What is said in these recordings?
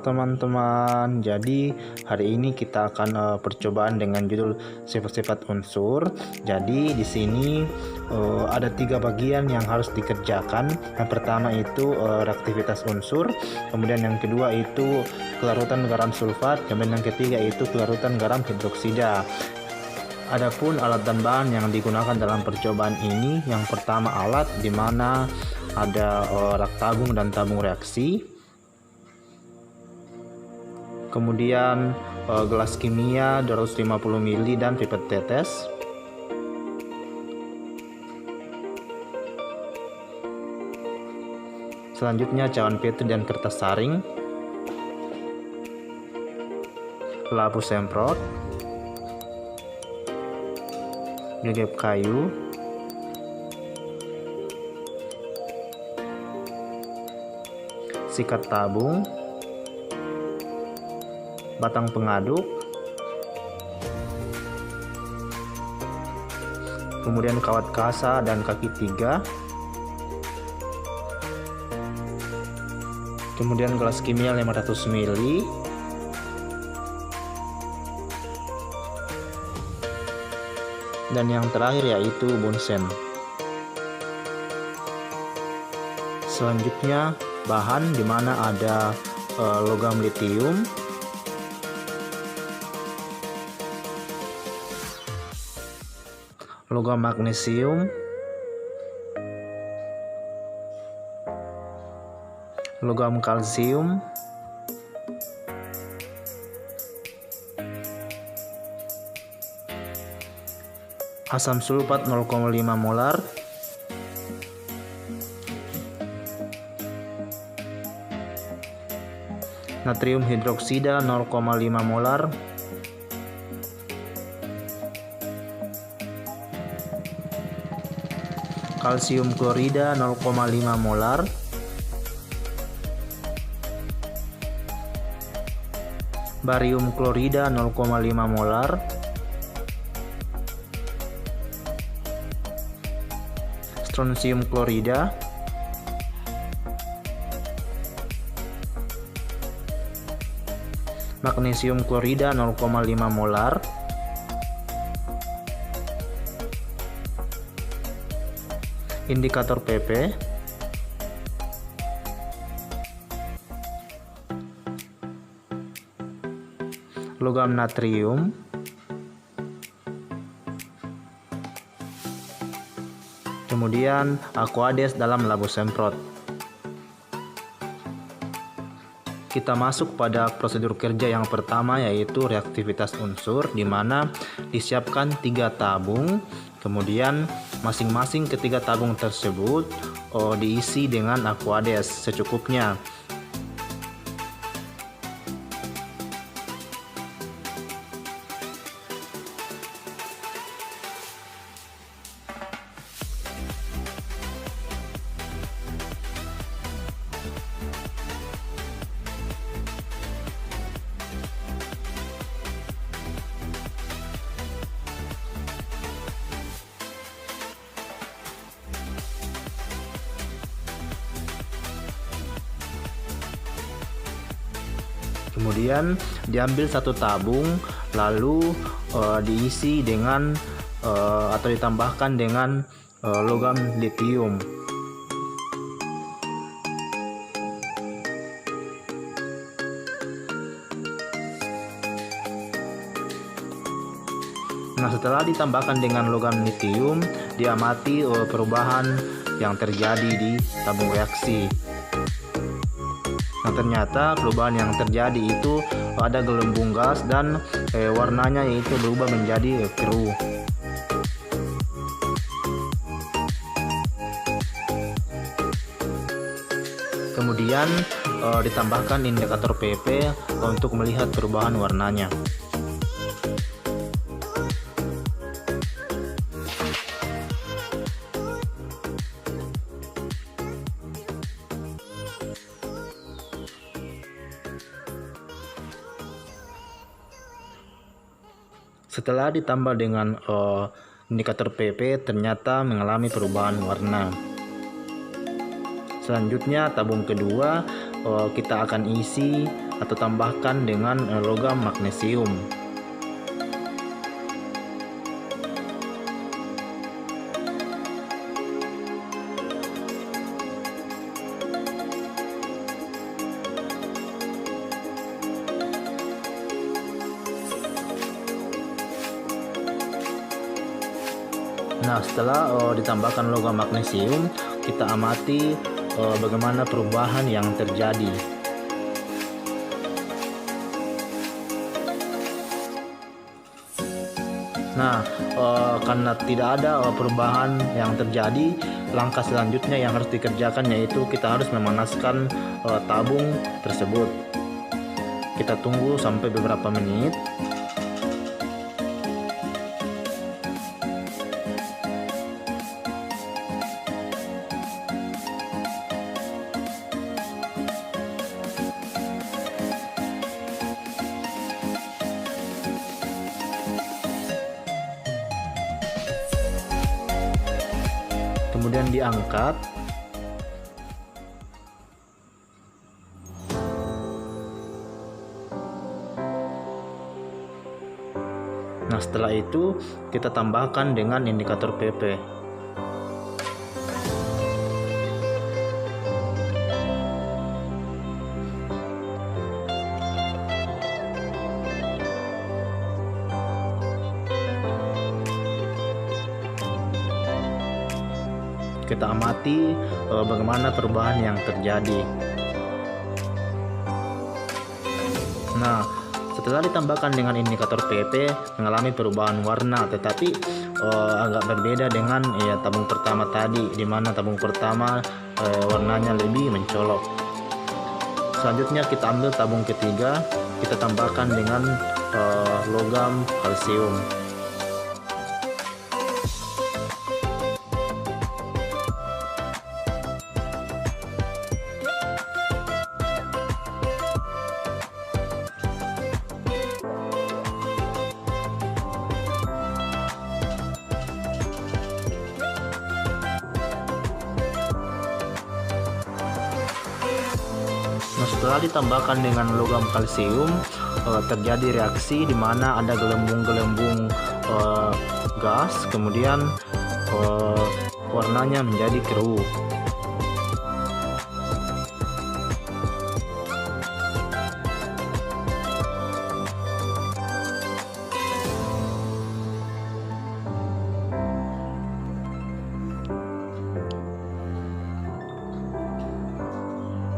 teman-teman, jadi hari ini kita akan percobaan dengan judul sifat-sifat unsur. Jadi di sini ada 3 bagian yang harus dikerjakan. Yang pertama itu reaktivitas unsur, kemudian yang kedua itu kelarutan garam sulfat, kemudian yang ketiga itu kelarutan garam hidroksida. Adapun alat dan bahan yang digunakan dalam percobaan ini, yang pertama alat di mana ada rak tabung dan tabung reaksi. Kemudian gelas kimia 250 ml dan pipet tetes. Selanjutnya cawan petri dan kertas saring. Lampu semprot. Gegep kayu. Sikat tabung. Batang pengaduk, kemudian kawat kasa dan kaki 3, kemudian gelas kimia 500 ml, dan yang terakhir yaitu bunsen. Selanjutnya bahan di mana ada logam litium, logam magnesium, logam kalsium, asam sulfat 0,5 molar, natrium hidroksida 0,5 molar, kalsium klorida 0,5 molar, barium klorida 0,5 molar, strontium klorida, magnesium klorida 0,5 molar, indikator PP, logam natrium, kemudian aquades dalam labu semprot. Kita masuk pada prosedur kerja yang pertama, yaitu reaktivitas unsur, di mana disiapkan 3 tabung. Kemudian masing-masing ketiga tabung tersebut diisi dengan aquades secukupnya. Kemudian diambil 1 tabung, lalu diisi dengan atau ditambahkan dengan logam litium. Nah, setelah ditambahkan dengan logam litium, diamati perubahan yang terjadi di tabung reaksi. Nah, ternyata perubahan yang terjadi itu ada gelembung gas dan warnanya yaitu berubah menjadi biru. Kemudian ditambahkan indikator PP untuk melihat perubahan warnanya. Setelah ditambah dengan indikator PP, ternyata mengalami perubahan warna. Selanjutnya tabung kedua kita akan isi atau tambahkan dengan logam magnesium. Nah, setelah ditambahkan logam magnesium, kita amati bagaimana perubahan yang terjadi. Nah, karena tidak ada perubahan yang terjadi, langkah selanjutnya yang harus dikerjakan yaitu kita harus memanaskan tabung tersebut. Kita tunggu sampai beberapa menit. Kemudian diangkat. Nah, setelah itu kita tambahkan dengan indikator PP. Kita amati bagaimana perubahan yang terjadi. Nah, setelah ditambahkan dengan indikator PP mengalami perubahan warna, tetapi agak berbeda dengan tabung pertama tadi, di mana tabung pertama warnanya lebih mencolok. Selanjutnya kita ambil tabung ketiga, kita tambahkan dengan logam kalsium. Nah, setelah ditambahkan dengan logam kalsium, terjadi reaksi di mana ada gelembung-gelembung gas, kemudian warnanya menjadi keruh.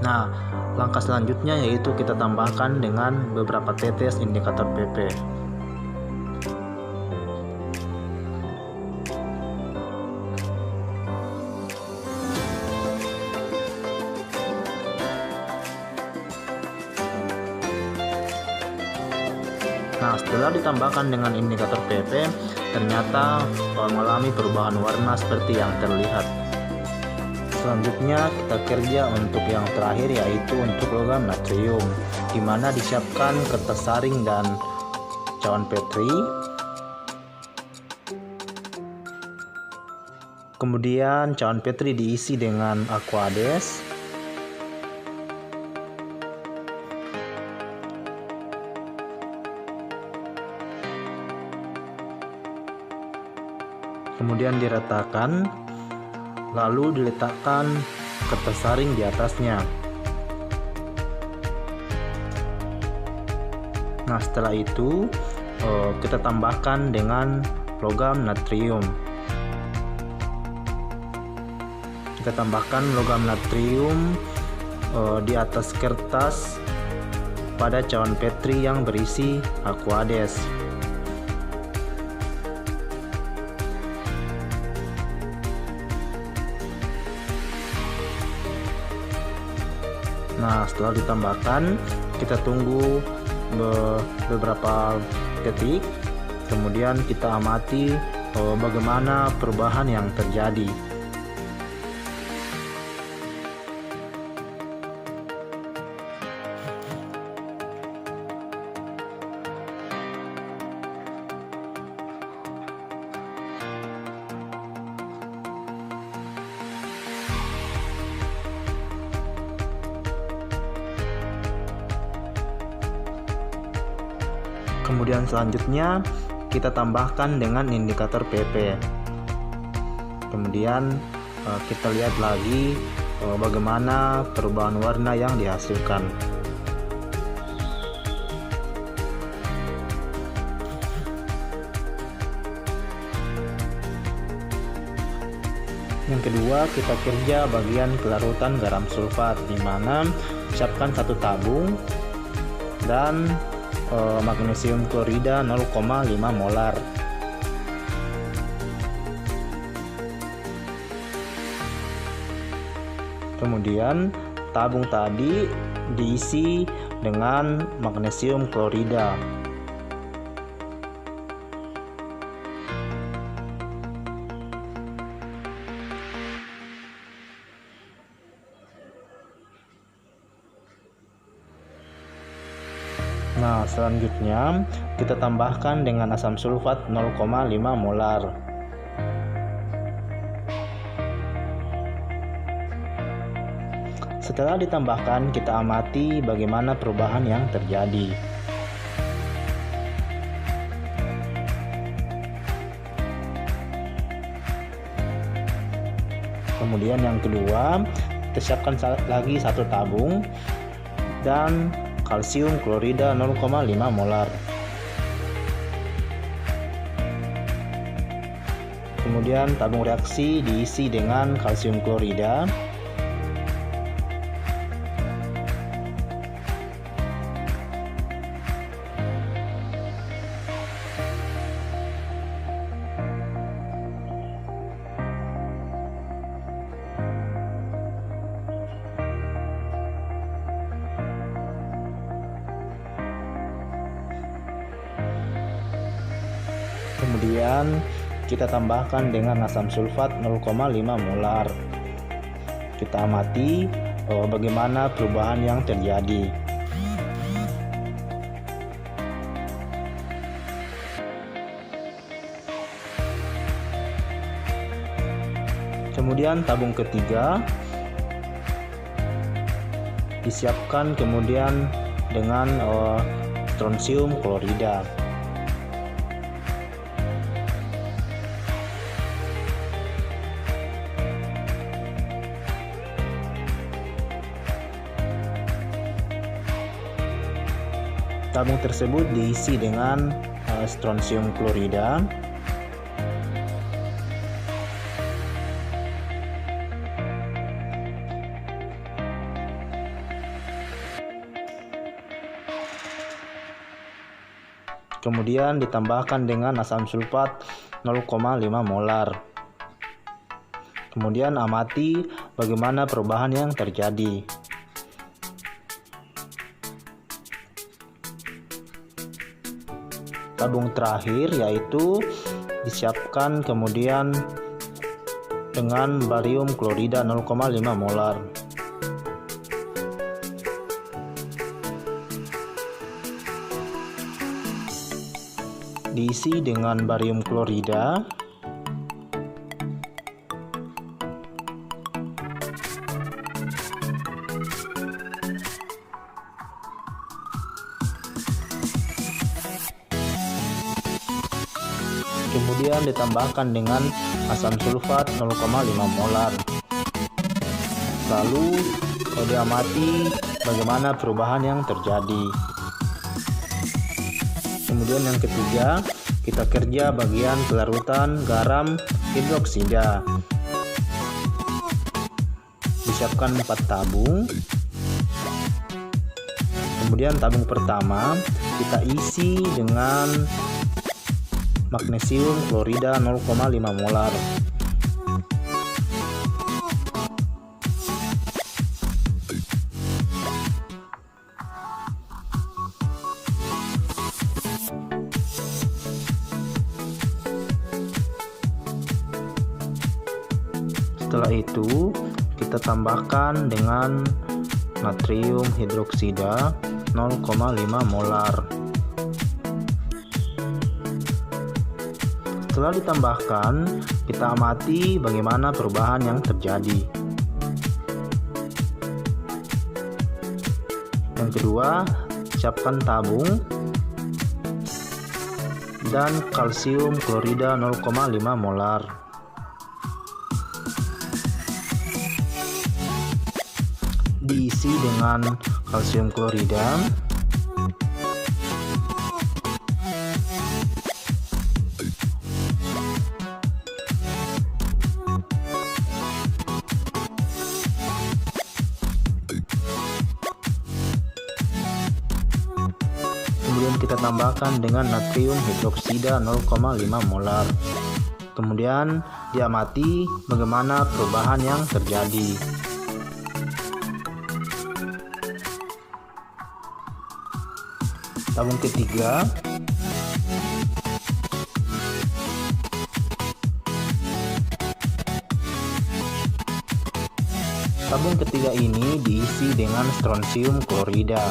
Nah, langkah selanjutnya yaitu kita tambahkan dengan beberapa tetes indikator PP. Nah, setelah ditambahkan dengan indikator PP, ternyata mengalami perubahan warna seperti yang terlihat. Selanjutnya kita kerja untuk yang terakhir, yaitu untuk logam natrium, di mana disiapkan kertas saring dan cawan Petri. Kemudian cawan Petri diisi dengan Aquades. Kemudian diratakan, lalu diletakkan kertas saring di atasnya. Nah, setelah itu kita tambahkan dengan logam natrium. Kita tambahkan logam natrium di atas kertas pada cawan Petri yang berisi Aquades. Nah, setelah ditambahkan, kita tunggu beberapa detik, kemudian kita amati bagaimana perubahan yang terjadi. Kemudian selanjutnya kita tambahkan dengan indikator PP. Kemudian kita lihat lagi bagaimana perubahan warna yang dihasilkan. Yang kedua, kita kerja bagian kelarutan garam sulfat, di mana siapkan 1 tabung dan magnesium klorida 0,5 molar. Kemudian tabung tadi diisi dengan magnesium klorida. Nah, selanjutnya kita tambahkan dengan asam sulfat 0,5 molar. Setelah ditambahkan, kita amati bagaimana perubahan yang terjadi. Kemudian yang kedua, kita siapkan lagi 1 tabung dan kalsium klorida 0,5 molar. Kemudian tabung reaksi diisi dengan kalsium klorida. Kemudian kita tambahkan dengan asam sulfat 0,5 molar. Kita amati bagaimana perubahan yang terjadi. Kemudian tabung ketiga disiapkan kemudian dengan strontium klorida. Tabung tersebut diisi dengan strontium klorida. Kemudian ditambahkan dengan asam sulfat 0,5 molar. Kemudian amati bagaimana perubahan yang terjadi. Tabung terakhir yaitu disiapkan kemudian dengan barium klorida 0,5 molar. Diisi dengan barium klorida. Kemudian ditambahkan dengan asam sulfat 0,5 molar. Lalu diamati bagaimana perubahan yang terjadi. Kemudian yang ketiga, kita kerja bagian kelarutan garam hidroksida. Disiapkan 4 tabung. Kemudian tabung pertama kita isi dengan magnesium klorida 0,5 molar. Setelah itu kita tambahkan dengan natrium hidroksida 0,5 molar. Setelah ditambahkan, kita amati bagaimana perubahan yang terjadi. Yang kedua, siapkan tabung. dan kalsium klorida 0,5 molar. Diisi dengan kalsium klorida, kemudian kita tambahkan dengan natrium hidroksida 0,5 molar. Kemudian diamati bagaimana perubahan yang terjadi. Tabung ketiga, tabung ketiga ini diisi dengan strontium klorida.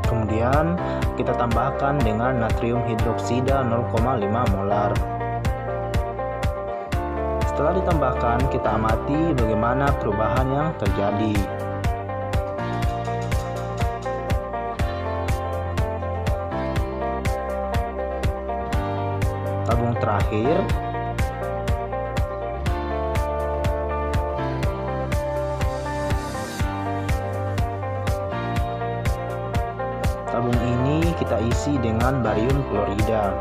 Kemudian kita tambahkan dengan natrium hidroksida 0,5 molar. Setelah ditambahkan, kita amati bagaimana perubahan yang terjadi. Tabung terakhir, tabung ini kita isi dengan barium klorida.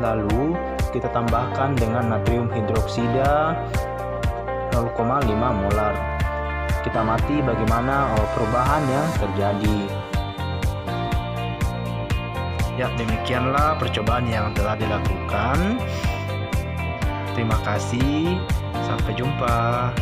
Lalu kita tambahkan dengan natrium hidroksida 0,5 molar. Kita amati bagaimana perubahan yang terjadi. Ya, demikianlah percobaan yang telah dilakukan. Terima kasih, sampai jumpa.